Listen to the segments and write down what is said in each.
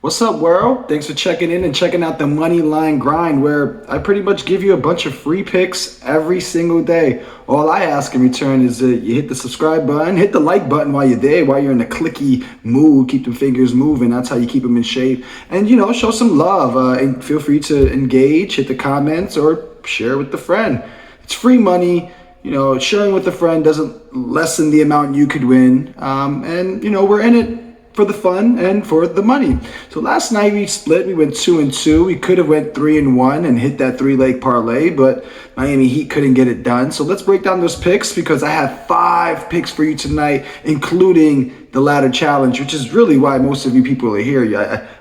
What's up, world? Thanks for checking in and checking out the Money Line Grind, where I pretty much give you a bunch of free picks every single day. All I ask in return is that you hit the subscribe button, hit the like button while you're there, while you're in a clicky mood, keep the fingers moving. That's how you keep them in shape. And, show some love. And feel free to engage, hit the comments, or share with a friend. It's free money. Sharing with a friend doesn't lessen the amount you could win. We're in it for the fun and for the money. So last night we split. We went 2-2. We could have went 3-1 and hit that 3-leg parlay, but Miami Heat couldn't get it done. So let's break down those picks because I have 5 picks for you tonight, including the ladder challenge, which is really why most of you people are here.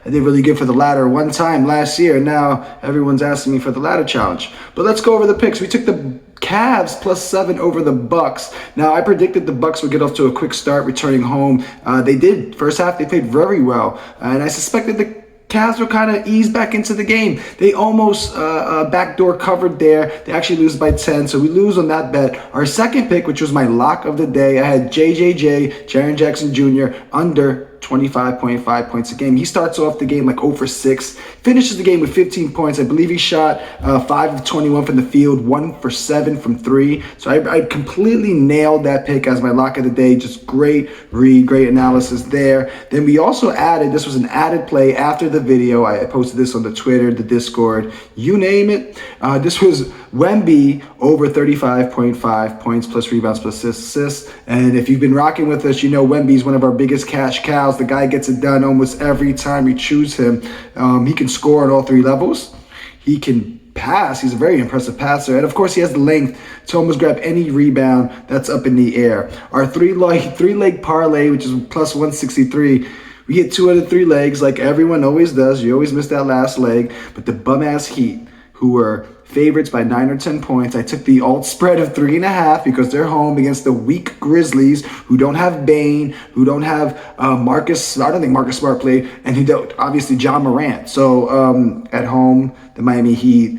I did really good for the ladder one time last year, and now everyone's asking me for the ladder challenge. But let's go over the picks. We took the Cavs +7 over the Bucks. Now, I predicted the Bucks would get off to a quick start returning home. They did. First half, they played very well. And I suspected the Cavs will kind of ease back into the game. They almost backdoor covered there. They actually lose by 10, so we lose on that bet. Our second pick, which was my lock of the day, I had JJJ, Jaren Jackson Jr., under 25.5 points a game. He starts off the game like 0 for 6, finishes the game with 15 points. I believe he shot 5 of 21 from the field, 1 for 7 from 3. So I completely nailed that pick as my lock of the day. Just great read, great analysis there. Then we also added, this was an added play after the video. I posted this on the Twitter, the Discord, you name it. This was Wemby over 35.5 points plus rebounds plus assists. And if you've been rocking with us, Wemby's one of our biggest cash cows. The guy gets it done almost every time we choose him. He can score on all 3 levels. He can pass. He's a very impressive passer. And of course, he has the length to almost grab any rebound that's up in the air. Our three-leg parlay, which is plus 163, we hit 2 out of 3 legs like everyone always does. You always miss that last leg. But the bum-ass Heat, who were favorites by 9 or 10 points. I took the alt spread of 3.5 because they're home against the weak Grizzlies who don't have Bane, who don't have Marcus. I don't think Marcus Smart played, and who don't, obviously John Morant. So at home, the Miami Heat,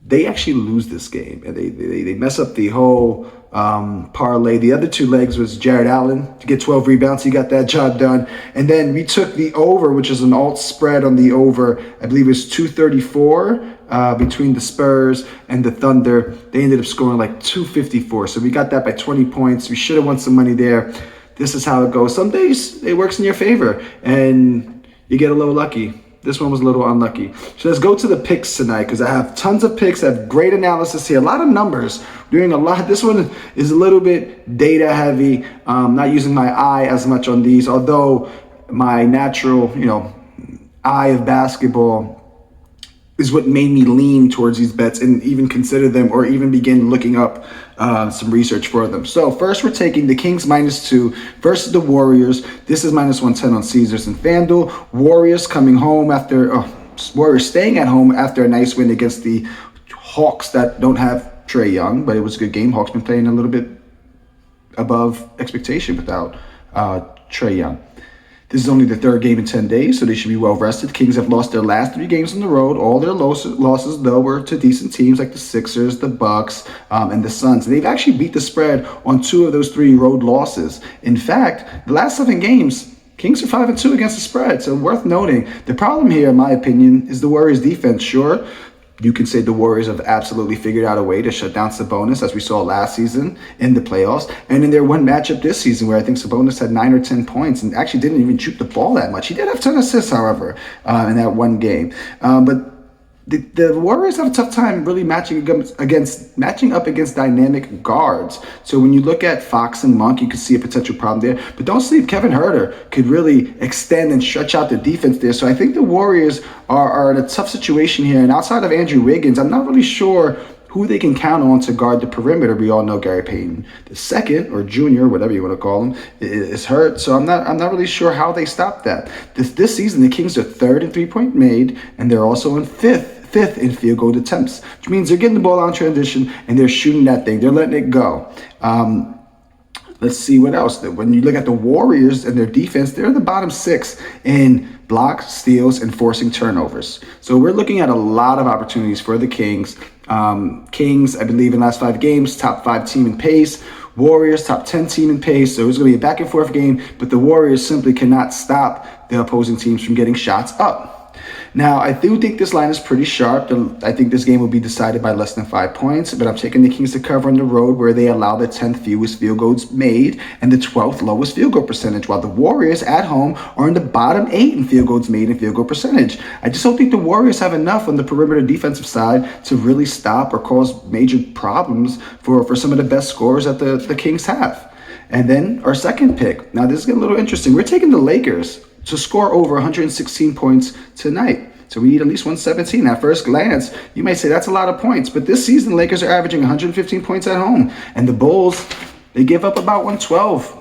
they actually lose this game, and they mess up the whole parlay. The other 2 legs was Jared Allen to get 12 rebounds. He got that job done. And then we took the over, which is an alt spread on the over. I believe it was 234 between the Spurs and the Thunder. They ended up scoring like 254. So we got that by 20 points. We should have won some money there. This is how it goes. Some days it works in your favor and you get a little lucky. This one was a little unlucky. So let's go to the picks tonight because I have tons of picks. I have great analysis here. A lot of numbers. Doing a lot. This one is a little bit data heavy. Not using my eye as much on these, although my natural, eye of basketball is what made me lean towards these bets and even consider them or even begin looking up some research for them. So first we're taking the Kings -2 versus the Warriors. This is -110 on Caesars and FanDuel. Warriors staying at home after a nice win against the Hawks that don't have Trae Young, but it was a good game. Hawks been playing a little bit above expectation without Trae Young. This is only the 3rd game in 10 days, so they should be well rested. Kings have lost their last 3 games on the road. All their losses, though, were to decent teams like the Sixers, the Bucks, and the Suns. They've actually beat the spread on 2 of those 3 road losses. In fact, the last 7 games, Kings are 5-2 against the spread, so worth noting. The problem here, in my opinion, is the Warriors' defense. Sure, you can say the Warriors have absolutely figured out a way to shut down Sabonis, as we saw last season in the playoffs, and in their one matchup this season where I think Sabonis had 9 or 10 points and actually didn't even shoot the ball that much. He did have 10 assists, however, in that one game. But the Warriors have a tough time really matching up against dynamic guards. So when you look at Fox and Monk, you can see a potential problem there. But don't sleep, Kevin Huerter could really extend and stretch out the defense there. So I think the Warriors are in a tough situation here. And outside of Andrew Wiggins, I'm not really sure who they can count on to guard the perimeter. We all know Gary Payton II, or Junior, whatever you want to call him, is hurt. So I'm not really sure how they stop that. This season, the Kings are 3rd in 3-point made, and they're also in 5th in field goal attempts, which means they're getting the ball on transition and they're shooting that thing. They're letting it go. Let's see what else. When you look at the Warriors and their defense, they're in the bottom 6 in blocks, steals, and forcing turnovers. So we're looking at a lot of opportunities for the Kings. Kings, I believe in the last 5 games, top 5 team in pace. Warriors, top 10 team in pace. So it's going to be a back and forth game, but the Warriors simply cannot stop the opposing teams from getting shots up. Now, I do think this line is pretty sharp. I think this game will be decided by less than 5 points, but I'm taking the Kings to cover on the road where they allow the 10th fewest field goals made and the 12th lowest field goal percentage, while the Warriors at home are in the bottom 8 in field goals made and field goal percentage. I just don't think the Warriors have enough on the perimeter defensive side to really stop or cause major problems for some of the best scorers that the Kings have. And then our second pick. Now, this is getting a little interesting. We're taking the Lakers to score over 116 points tonight. So we need at least 117. At first glance, you might say that's a lot of points, but this season, Lakers are averaging 115 points at home. And the Bulls, they give up about 112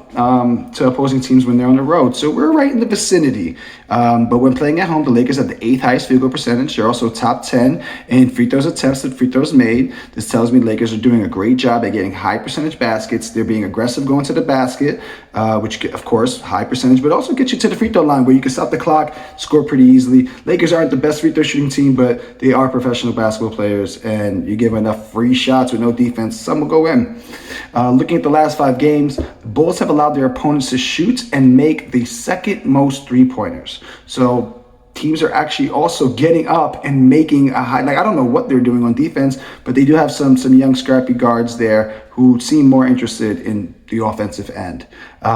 to opposing teams when they're on the road. So we're right in the vicinity. But when playing at home, the Lakers have the 8th highest field goal percentage. They're also top 10 in free throws attempted, free throws made. This tells me Lakers are doing a great job at getting high percentage baskets. They're being aggressive going to the basket, which, of course, high percentage, but also gets you to the free throw line where you can stop the clock, score pretty easily. Lakers aren't the best free throw shooting team, but they are professional basketball players, and you give them enough free shots with no defense, some will go in. Looking at the last 5 games, the Bulls have allowed their opponents to shoot and make the second most three-pointers. So teams are actually also getting up and making a high, I don't know what they're doing on defense, but they do have some young scrappy guards there who seem more interested in the offensive end.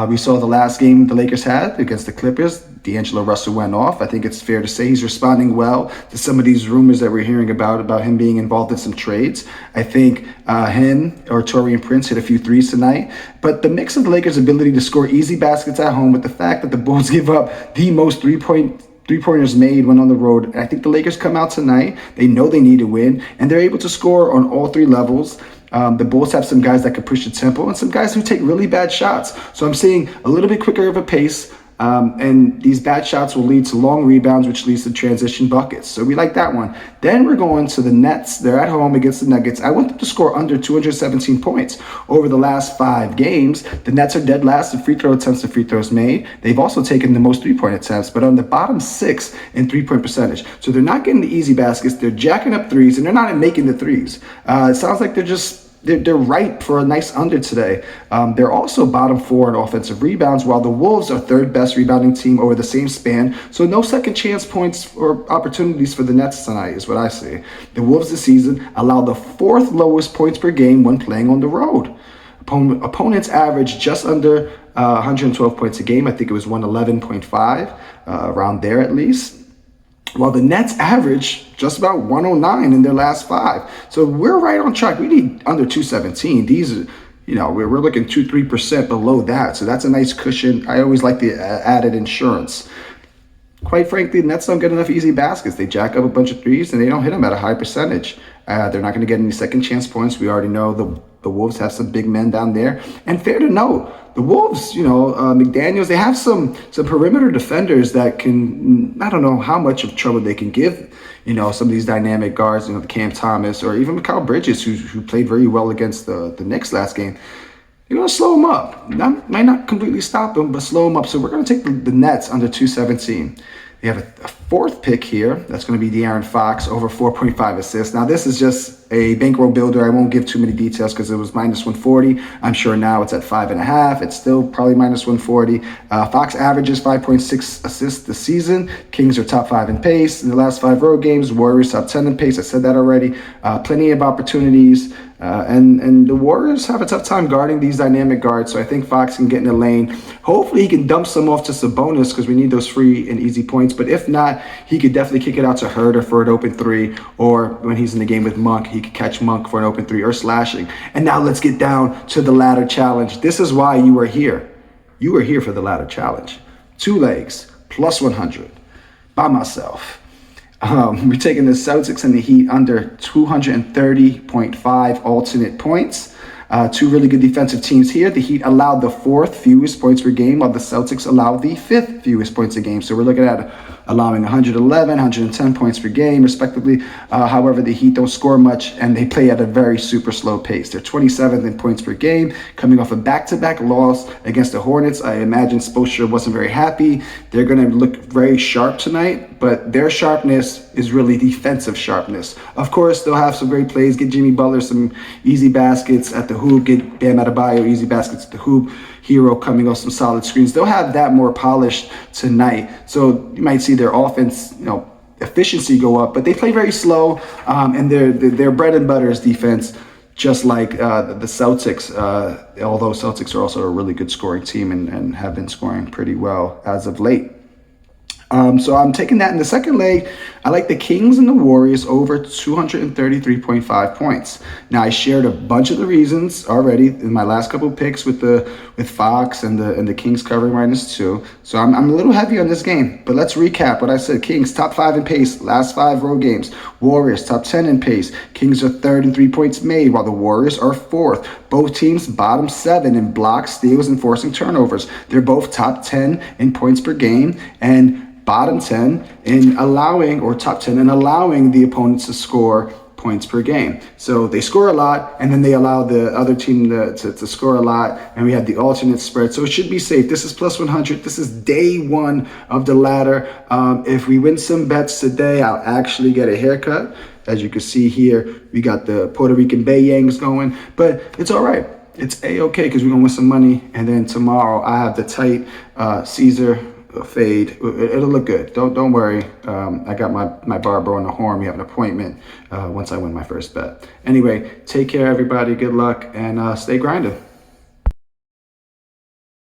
We saw the last game the Lakers had against the Clippers. D'Angelo Russell went off. I think it's fair to say he's responding well to some of these rumors that we're hearing about him being involved in some trades. I think him or Taurean Prince hit a few threes tonight. But the mix of the Lakers' ability to score easy baskets at home with the fact that the Bulls give up the most three-pointers made when on the road. I think the Lakers come out tonight. They know they need to win, and they're able to score on all 3 levels. The Bulls have some guys that can push the tempo and some guys who take really bad shots. So I'm seeing a little bit quicker of a pace, and these bad shots will lead to long rebounds, which leads to transition buckets. So we like that one. Then we're going to the Nets. They're at home against the Nuggets. I want them to score under 217 points. Over the last 5 games, the Nets are dead last in free throw attempts to free throws made. They've also taken the most three-point attempts, but on the bottom 6 in three-point percentage. So they're not getting the easy baskets. They're jacking up threes, and they're not making the threes. It sounds like they're ripe for a nice under today. They're also bottom 4 in offensive rebounds, while the Wolves are 3rd best rebounding team over the same span. So no second chance points or opportunities for the Nets tonight is what I see. The Wolves this season allow the 4th lowest points per game when playing on the road. Opponents average just under 112 points a game. I think it was 111.5, around there at least. While the Nets average just about 109 in their last 5. So we're right on track. We need under 217. These are, we're looking 2-3% below that. So that's a nice cushion. I always like the added insurance. Quite frankly, the Nets don't get enough easy baskets. They jack up a bunch of threes and they don't hit them at a high percentage. They're not going to get any second chance points. We already know the Wolves have some big men down there. And fair to note, the Wolves, McDaniels, they have some perimeter defenders that can, I don't know how much of trouble they can give, some of these dynamic guards, the Cam Thomas or even Mikal Bridges, who played very well against the Knicks last game. You're going to slow them up. Might not completely stop them, but slow them up. So we're going to take the Nets under 217. We have a 4th pick here. That's going to be De'Aaron Fox, over 4.5 assists. Now, this is just a bankroll builder. I won't give too many details because it was minus 140. I'm sure now it's at 5.5. It's still probably minus 140. Fox averages 5.6 assists this season. Kings are top 5 in pace in the last 5 road games. Warriors top 10 in pace. I said that already. Plenty of opportunities. And the Warriors have a tough time guarding these dynamic guards, so I think Fox can get in the lane. Hopefully he can dump some off to Sabonis because we need those free and easy points. But if not, he could definitely kick it out to Huerter for an open 3. Or when he's in the game with Monk, he could catch Monk for an open 3 or slashing. And now let's get down to the ladder challenge. This is why you are here. You are here for the ladder challenge. 2 legs, plus 100, by myself. We're taking the Celtics and the Heat under 230.5 alternate points. 2 really good defensive teams here. The Heat allowed the 4th fewest points per game, while the Celtics allowed the 5th fewest points a game. So we're looking at allowing 111, 110 points per game, respectively. However, the Heat don't score much, and they play at a very super slow pace. They're 27th in points per game, coming off a back-to-back loss against the Hornets. I imagine Spoelstra wasn't very happy. They're going to look very sharp tonight, but their sharpness is really defensive sharpness. Of course, they'll have some great plays, get Jimmy Butler some easy baskets at the hoop, get Bam Adebayo easy baskets at the hoop. Hero coming off some solid screens. They'll have that more polished tonight. So you might see their offense, efficiency go up, but they play very slow, and their bread and butter is defense, just like the Celtics, although Celtics are also a really good scoring team and have been scoring pretty well as of late. So I'm taking that in the second leg. I like the Kings and the Warriors over 233.5 points. Now, I shared a bunch of the reasons already in my last couple of picks with Fox and the Kings covering -2. So I'm a little heavy on this game. But let's recap what I said. Kings top 5 in pace, last 5 road games. Warriors top 10 in pace. Kings are 3rd in 3 points made, while the Warriors are 4th. Both teams bottom 7 in blocks, steals, and forcing turnovers. They're both top 10 in points per game and bottom 10 in allowing, or top 10 in allowing the opponents to score points per game. So they score a lot, and then they allow the other team to score a lot, and we have the alternate spread. So it should be safe. This is plus 100. This is day 1 of the ladder. If we win some bets today, I'll actually get a haircut. As you can see here, we got the Puerto Rican Bay Yangs going, but it's all right. It's A-okay because we're going to win some money, and then tomorrow I have the tight Caesar fade. It'll look good. Don't worry. I got my barber on the horn. We have an appointment once I win my first bet. Anyway, take care, everybody. Good luck, and stay grinding.